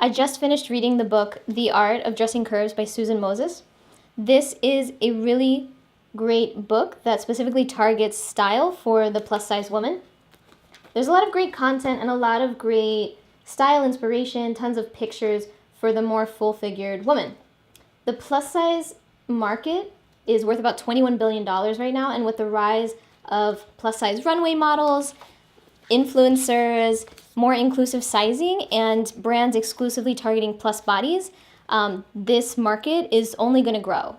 I just finished reading the book The Art of Dressing Curves by Susan Moses. This is a really great book that specifically targets style for the plus-size woman. There's a lot of great content and a lot of great style inspiration, tons of pictures for the more full-figured woman. The plus-size market is worth about $21 billion right now, and with the rise of plus-size runway models, influencers, more inclusive sizing, and brands exclusively targeting plus bodies, this market is only going to grow.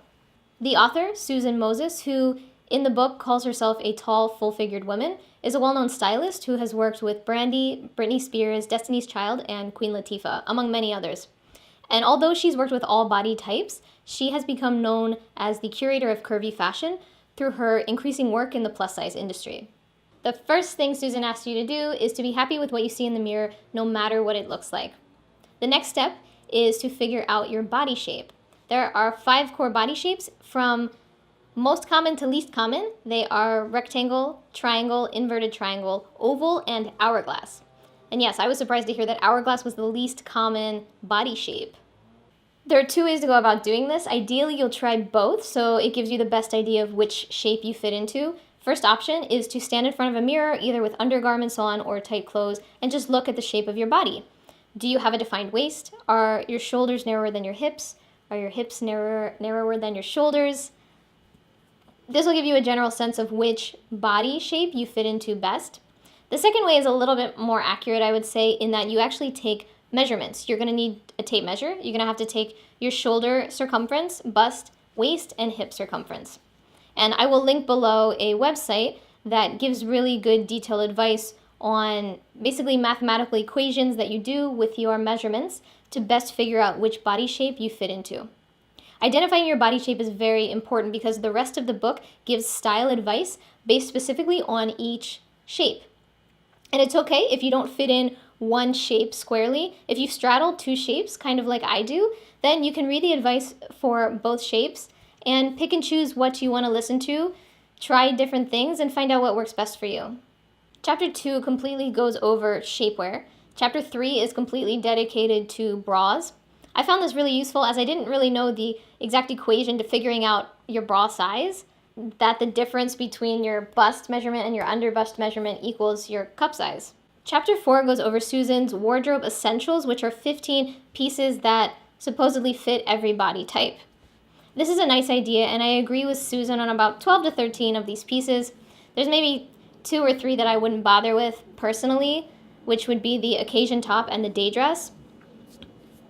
The author, Susan Moses, who in the book calls herself a tall, full-figured woman, is a well-known stylist who has worked with Brandy, Britney Spears, Destiny's Child, and Queen Latifah, among many others. And although she's worked with all body types, she has become known as the curator of curvy fashion through her increasing work in the plus-size industry. The first thing Susan asks you to do is to be happy with what you see in the mirror, no matter what it looks like. The next step is to figure out your body shape. There are 5 core body shapes from most common to least common. They are rectangle, triangle, inverted triangle, oval, and hourglass. And yes, I was surprised to hear that hourglass was the least common body shape. There are 2 ways to go about doing this. Ideally, you'll try both, so it gives you the best idea of which shape you fit into. First option is to stand in front of a mirror, either with undergarments on or tight clothes, and just look at the shape of your body. Do you have a defined waist? Are your shoulders narrower than your hips? Are your hips narrower than your shoulders? This will give you a general sense of which body shape you fit into best. The second way is a little bit more accurate, I would say, in that you actually take measurements. You're going to need a tape measure. You're going to have to take your shoulder circumference, bust, waist, and hip circumference. And I will link below a website that gives really good detailed advice on basically mathematical equations that you do with your measurements to best figure out which body shape you fit into. Identifying your body shape is very important because the rest of the book gives style advice based specifically on each shape. And it's okay if you don't fit in one shape squarely. If you straddle 2 shapes, kind of like I do, then you can read the advice for both shapes and pick and choose what you want to listen to, try different things, and find out what works best for you. Chapter 2 completely goes over shapewear. Chapter 3 is completely dedicated to bras. I found this really useful as I didn't really know the exact equation to figuring out your bra size, that the difference between your bust measurement and your under bust measurement equals your cup size. Chapter 4 goes over Susan's wardrobe essentials, which are 15 pieces that supposedly fit every body type. This is a nice idea, and I agree with Susan on about 12 to 13 of these pieces. There's maybe 2 or 3 that I wouldn't bother with personally, which would be the occasion top and the day dress.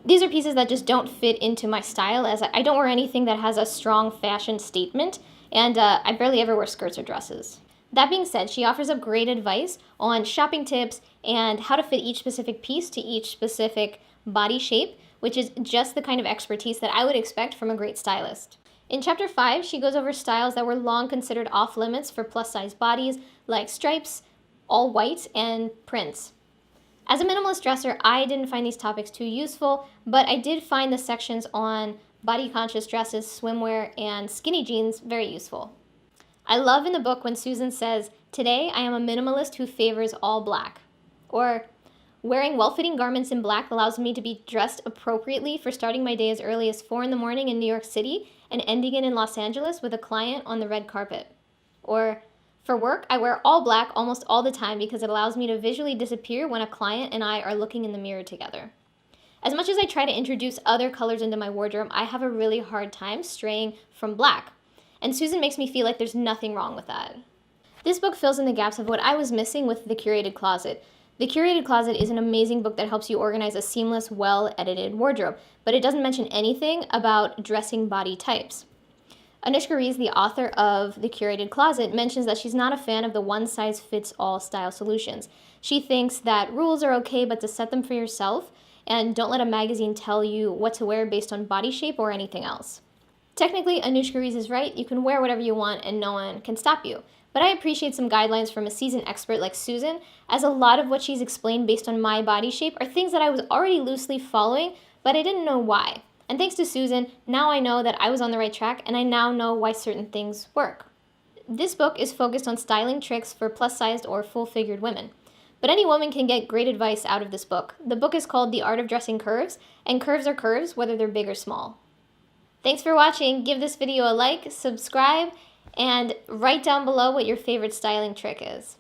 These are pieces that just don't fit into my style, as I don't wear anything that has a strong fashion statement, and I barely ever wear skirts or dresses. That being said, she offers up great advice on shopping tips and how to fit each specific piece to each specific body shape, which is just the kind of expertise that I would expect from a great stylist. In Chapter 5, she goes over styles that were long considered off-limits for plus-size bodies, like stripes, all white, and prints. As a minimalist dresser, I didn't find these topics too useful, but I did find the sections on body-conscious dresses, swimwear, and skinny jeans very useful. I love in the book when Susan says, "Today I am a minimalist who favors all black," or "Wearing well-fitting garments in black allows me to be dressed appropriately for starting my day as early as 4 in the morning in New York City and ending it in Los Angeles with a client on the red carpet." Or, "For work, I wear all black almost all the time because it allows me to visually disappear when a client and I are looking in the mirror together." As much as I try to introduce other colors into my wardrobe, I have a really hard time straying from black. And Susan makes me feel like there's nothing wrong with that. This book fills in the gaps of what I was missing with the Curated Closet. The Curated Closet is an amazing book that helps you organize a seamless, well-edited wardrobe, but it doesn't mention anything about dressing body types. Anushka Rees, the author of The Curated Closet, mentions that she's not a fan of the one-size-fits-all style solutions. She thinks that rules are okay, but to set them for yourself, and don't let a magazine tell you what to wear based on body shape or anything else. Technically, Anushka Rees is right. You can wear whatever you want and no one can stop you. But I appreciate some guidelines from a seasoned expert like Susan, as a lot of what she's explained based on my body shape are things that I was already loosely following, but I didn't know why. And thanks to Susan, now I know that I was on the right track, and I now know why certain things work. This book is focused on styling tricks for plus-sized or full-figured women. But any woman can get great advice out of this book. The book is called The Art of Dressing Curves, and curves are curves whether they're big or small. Thanks for watching. Give this video a like, subscribe, and write down below what your favorite styling trick is.